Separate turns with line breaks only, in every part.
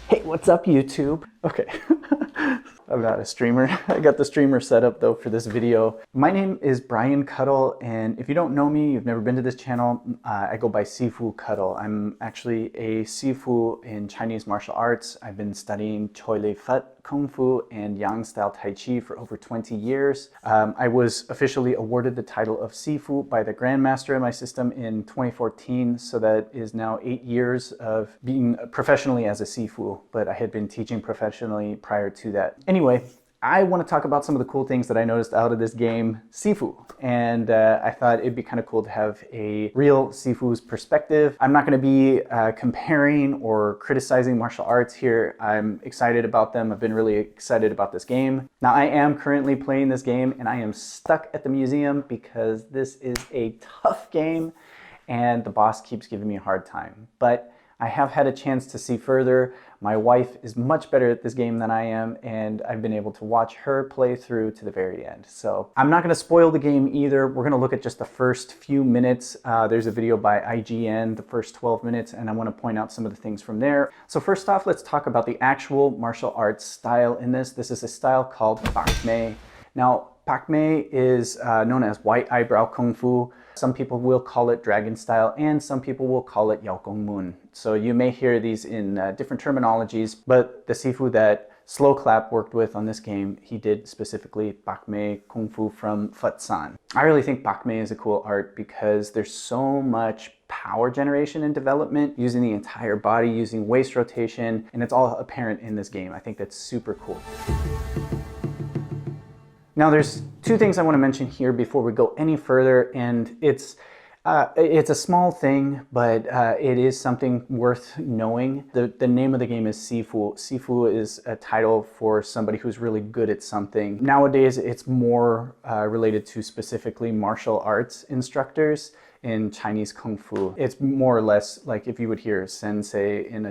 Hey, what's up, YouTube? Okay, I'm not a streamer. I got the streamer set up though for this video. My name is Brian Kuttel, and if you don't know me, you've never been to this channel, I go by Sifu Kuttel. I'm actually a Sifu in Chinese martial arts. I've been studying Choi Lei Fut Kung Fu and Yang style Tai Chi for over 20 years. I was officially awarded the title of Sifu by the Grandmaster in my system in 2014, so that is now 8 years of being professionally as a Sifu, but I had been teaching professionally prior to that. Anyway, I want to talk about some of the cool things that I noticed out of this game, Sifu. And I thought it'd be kind of cool to have a real Sifu's perspective. I'm not going to be comparing or criticizing martial arts here. I'm excited about them. I've been really excited about this game. Now, I am currently playing this game and I am stuck at the museum because this is a tough game and the boss keeps giving me a hard time. But I have had a chance to see further. My wife is much better at this game than I am, and I've been able to watch her play through to the very end. So I'm not going to spoil the game either. We're going to look at just the first few minutes. There's a video by IGN, the first 12 minutes, and I want to point out some of the things from there. So first off, let's talk about the actual martial arts style in this. This is a style called Pak Mei. Now, Pak Mei is known as white eyebrow kung fu. Some people will call it dragon style, and some people will call it Yao Gong Mun. So you may hear these in different terminologies, but the Sifu that Sloclap worked with on this game, he did specifically Pak Mei Kung Fu from Fut San. I really think Pak Mei is a cool art because there's so much power generation and development using the entire body, using waist rotation, and it's all apparent in this game. I think that's super cool. Now there's two things I want to mention here before we go any further, and it's a small thing, but it is something worth knowing. The name of the game is Sifu. Sifu is a title for somebody who's really good at something. Nowadays it's more related to specifically martial arts instructors in Chinese Kung Fu. It's more or less like if you would hear sensei in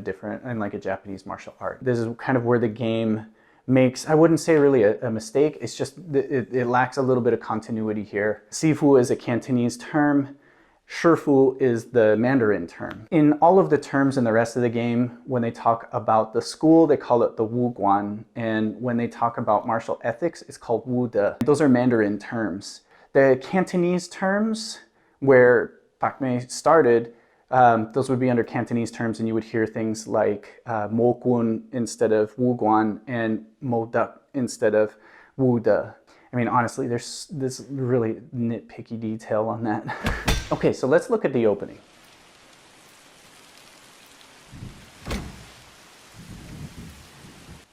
like a Japanese martial art. This is kind of where the game makes, I wouldn't say really a mistake, it's just it lacks a little bit of continuity here. Sifu is a Cantonese term, Shifu is the Mandarin term. In all of the terms in the rest of the game, when they talk about the school, they call it the Wu Guan, and when they talk about martial ethics, it's called Wu De. Those are Mandarin terms. The Cantonese terms, where Pak Mei started, those would be under Cantonese terms, and you would hear things like Mo Gun instead of Wu Guan and Mo Duck instead of Wu De. I mean, honestly, there's this really nitpicky detail on that. Okay, so let's look at the opening.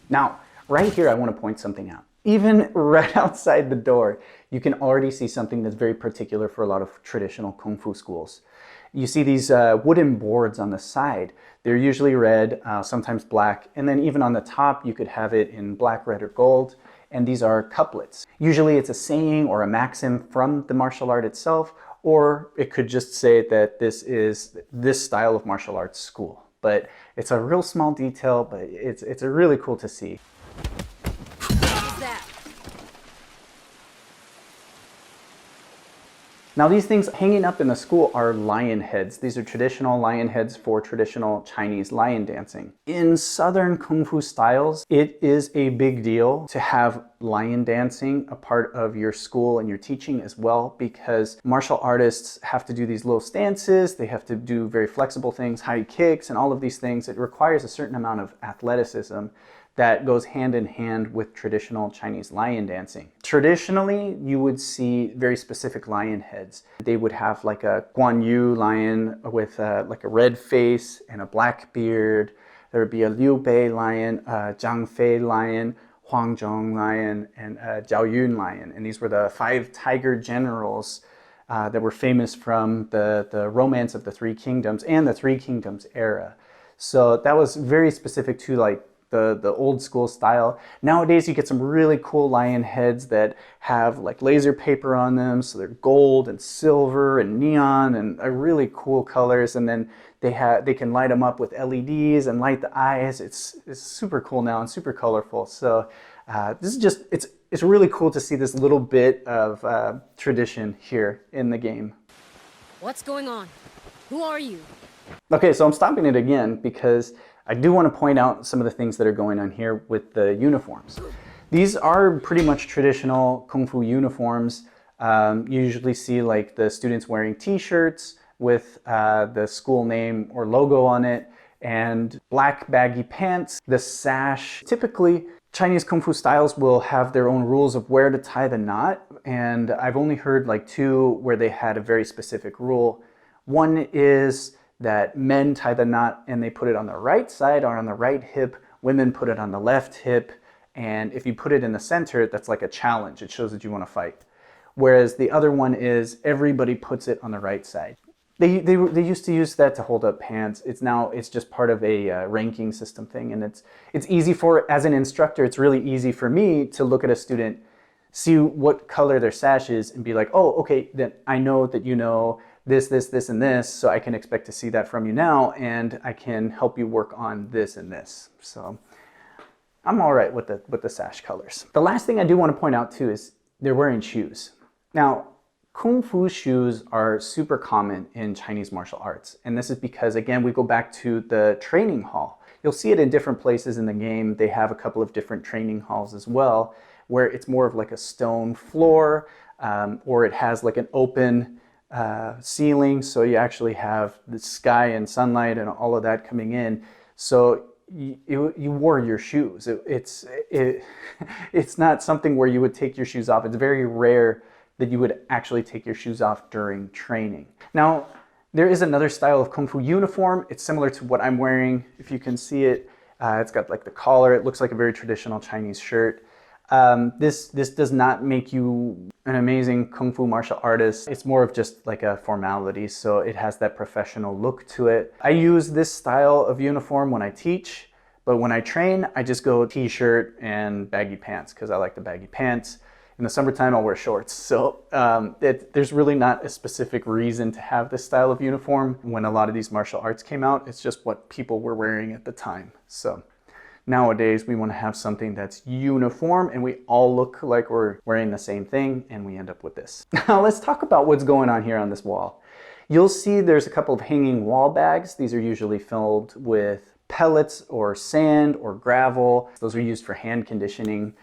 Now, right here, I want to point something out. Even right outside the door, you can already see something that's very particular for a lot of traditional Kung Fu schools. You see these wooden boards on the side. They're usually red, sometimes black, and then even on the top, you could have it in black, red, or gold, and these are couplets. Usually it's a saying or a maxim from the martial art itself, or it could just say that this is this style of martial arts school. But it's a real small detail, but it's really cool to see. Now these things hanging up in the school are lion heads. These are traditional lion heads for traditional Chinese lion dancing. In Southern Kung Fu styles, it is a big deal to have lion dancing a part of your school and your teaching as well, because martial artists have to do these little stances, they have to do very flexible things, high kicks, and all of these things. It requires a certain amount of athleticism that goes hand in hand with traditional Chinese lion dancing. Traditionally, you would see very specific lion heads. They would have like a Guan Yu lion with like a red face and a black beard. There would be a Liu Bei lion, a Zhang Fei lion, Huang Zhong lion, and a Zhao Yun lion. And these were the 5 tiger generals that were famous from the Romance of the Three Kingdoms and the Three Kingdoms era. So that was very specific to like the old school style. Nowadays you get some really cool lion heads that have like laser paper on them, so they're gold and silver and neon and really cool colors, and then they can light them up with LEDs and light the eyes. It's super cool now and super colorful. So this is just it's really cool to see this little bit of tradition here in the game.
What's going on? Who are you?
Okay, so I'm stopping it again because I do want to point out some of the things that are going on here with the uniforms. These are pretty much traditional Kung Fu uniforms. You usually see like the students wearing t-shirts with the school name or logo on it, and black baggy pants, the sash. Typically, Chinese Kung Fu styles will have their own rules of where to tie the knot, and I've only heard like two where they had a very specific rule. One is that men tie the knot and they put it on the right side or on the right hip, women put it on the left hip, and if you put it in the center, that's like a challenge. It shows that you want to fight. Whereas the other one is everybody puts it on the right side. They used to use that to hold up pants. It's just part of a ranking system thing, and it's easy for, as an instructor, it's really easy for me to look at a student, see what color their sash is, and be like, oh, okay, then I know that you know this, this, this, and this, so I can expect to see that from you now, and I can help you work on this and this. So I'm all right with the sash colors. The last thing I do want to point out too is they're wearing shoes. Now, Kung Fu shoes are super common in Chinese martial arts. And this is because, again, we go back to the training hall. You'll see it in different places in the game. They have a couple of different training halls as well, where it's more of like a stone floor, or it has like an open ceiling. So you actually have the sky and sunlight and all of that coming in. So you wore your shoes. It's not something where you would take your shoes off. It's very rare that you would actually take your shoes off during training. Now, there is another style of Kung Fu uniform. It's similar to what I'm wearing. If you can see it, it's got like the collar. It looks like a very traditional Chinese shirt. This does not make you an amazing Kung Fu martial artist. It's more of just like a formality, so it has that professional look to it. I use this style of uniform when I teach, but when I train, I just go t-shirt and baggy pants because I like the baggy pants. In the summertime, I'll wear shorts. So there's really not a specific reason to have this style of uniform. When a lot of these martial arts came out, it's just what people were wearing at the time. So nowadays, we want to have something that's uniform and we all look like we're wearing the same thing, and we end up with this. Now let's talk about what's going on here on this wall. You'll see there's a couple of hanging wall bags. These are usually filled with pellets or sand or gravel. Those are used for hand conditioning.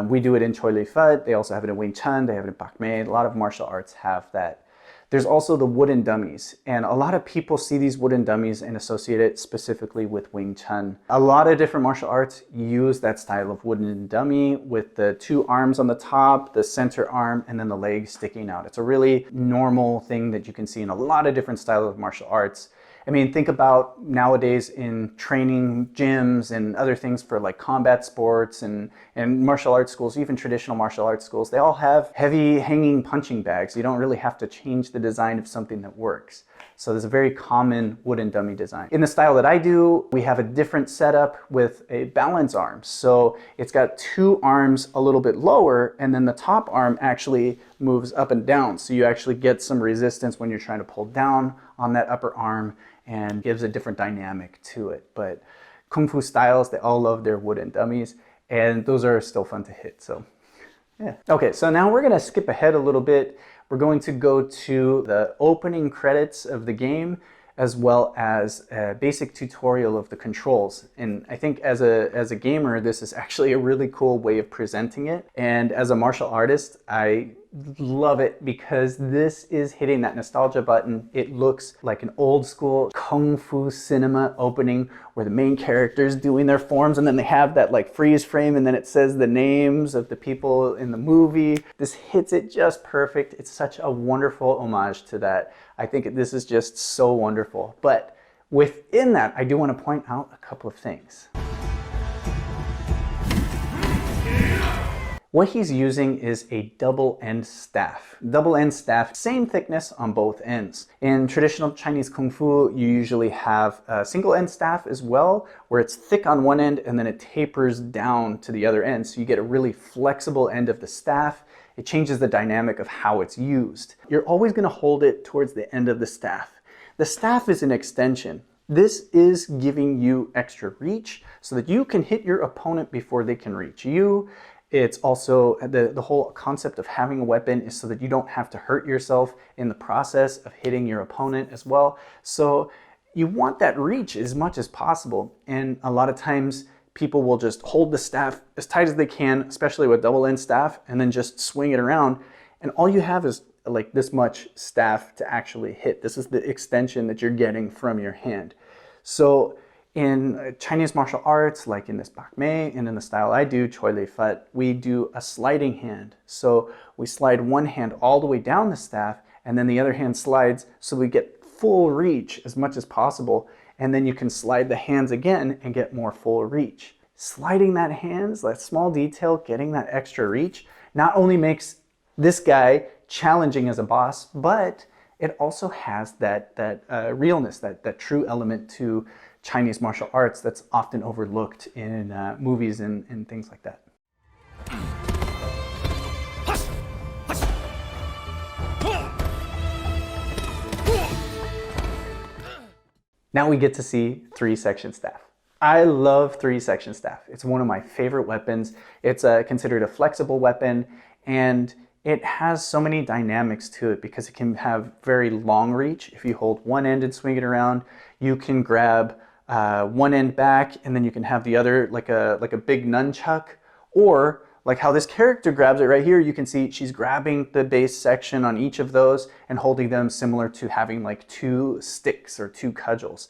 We do it in Choi Li Fut. They also have it in Wing Chun. They have it in Bak Mei. A lot of martial arts have that. There's also the wooden dummies. And a lot of people see these wooden dummies and associate it specifically with Wing Chun. A lot of different martial arts use that style of wooden dummy with the two arms on the top, the center arm, and then the legs sticking out. It's a really normal thing that you can see in a lot of different styles of martial arts. I mean, think about nowadays in training gyms and other things for like combat sports and martial arts schools, even traditional martial arts schools, they all have heavy hanging punching bags. You don't really have to change the design of something that works. So there's a very common wooden dummy design. In the style that I do, we have a different setup with a balance arm. So it's got two arms a little bit lower, and then the top arm actually moves up and down. So you actually get some resistance when you're trying to pull down on that upper arm, and gives a different dynamic to it. But Kung Fu styles, they all love their wooden dummies, and those are still fun to hit, so yeah. Okay, so now we're gonna skip ahead a little bit. We're going to go to the opening credits of the game, as well as a basic tutorial of the controls. And I think as a gamer, this is actually a really cool way of presenting it. And as a martial artist, I love it because this is hitting that nostalgia button. It looks like an old school Kung Fu cinema opening where the main character's doing their forms and then they have that like freeze frame and then it says the names of the people in the movie. This hits it just perfect. It's such a wonderful homage to that. I think this is just so wonderful. But within that, I do want to point out a couple of things. What he's using is a double end staff. Double end staff, same thickness on both ends. In traditional Chinese Kung Fu, you usually have a single end staff as well, where it's thick on one end and then it tapers down to the other end. So you get a really flexible end of the staff. It changes the dynamic of how it's used. You're always going to hold it towards the end of the staff. The staff is an extension. This is giving you extra reach so that you can hit your opponent before they can reach you. It's also the whole concept of having a weapon is so that you don't have to hurt yourself in the process of hitting your opponent as well. So you want that reach as much as possible. And a lot of times people will just hold the staff as tight as they can, especially with double end staff, and then just swing it around. And all you have is like this much staff to actually hit. This is the extension that you're getting from your hand. So in Chinese martial arts, like in this Bak Mei and in the style I do, Choi Lei Fut, we do a sliding hand. So we slide one hand all the way down the staff, and then the other hand slides so we get full reach as much as possible. And then you can slide the hands again and get more full reach. Sliding that hands, that small detail, getting that extra reach, not only makes this guy challenging as a boss, but it also has that realness, that true element to Chinese martial arts that's often overlooked in movies and things like that. Now we get to see 3-section staff. I love 3-section staff. It's one of my favorite weapons. It's considered a flexible weapon, and it has so many dynamics to it because it can have very long reach. If you hold one end and swing it around, you can grab one end back, and then you can have the other like a big nunchuck, or like how this character grabs it right here. You can see she's grabbing the base section on each of those and holding them, similar to having like 2 sticks or 2 cudgels.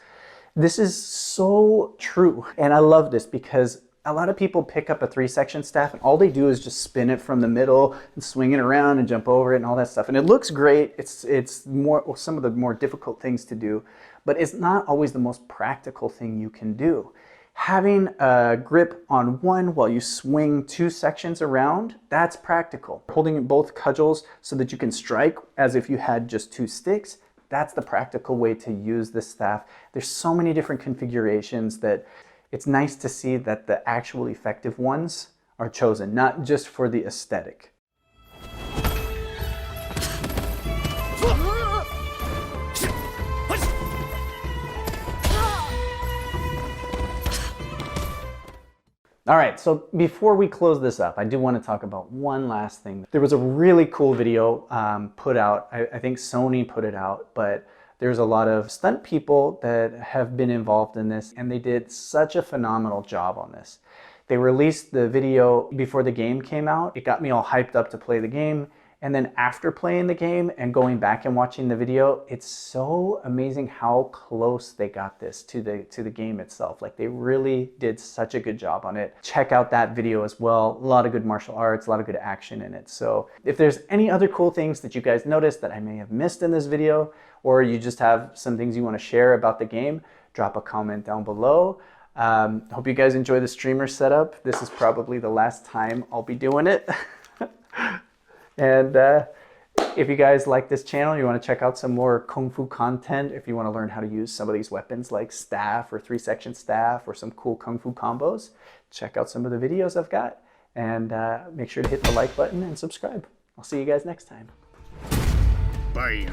This is so true, and I love this because a lot of people pick up a 3-section staff and all they do is just spin it from the middle and swing it around and jump over it and all that stuff. And it looks great. It's more some of the more difficult things to do, but it's not always the most practical thing you can do. Having a grip on one while you swing 2 sections around, that's practical. Holding both cudgels so that you can strike as if you had just 2 sticks, that's the practical way to use this staff. There's so many different configurations that it's nice to see that the actual effective ones are chosen, not just for the aesthetic. All right, so before we close this up, I do want to talk about one last thing. There was a really cool video put out. I think Sony put it out, but there's a lot of stunt people that have been involved in this, and they did such a phenomenal job on this. They released the video before the game came out. It got me all hyped up to play the game. And then after playing the game and going back and watching the video, it's so amazing how close they got this to the game itself. Like, they really did such a good job on it. Check out that video as well. A lot of good martial arts, a lot of good action in it. So if there's any other cool things that you guys noticed that I may have missed in this video, or you just have some things you want to share about the game, drop a comment down below. Hope you guys enjoy the streamer setup. This is probably the last time I'll be doing it. And if you guys like this channel, you want to check out some more Kung Fu content, if you want to learn how to use some of these weapons like staff or 3-section staff or some cool Kung Fu combos, check out some of the videos I've got. And make sure to hit the like button and subscribe. I'll see you guys next time.
Bye.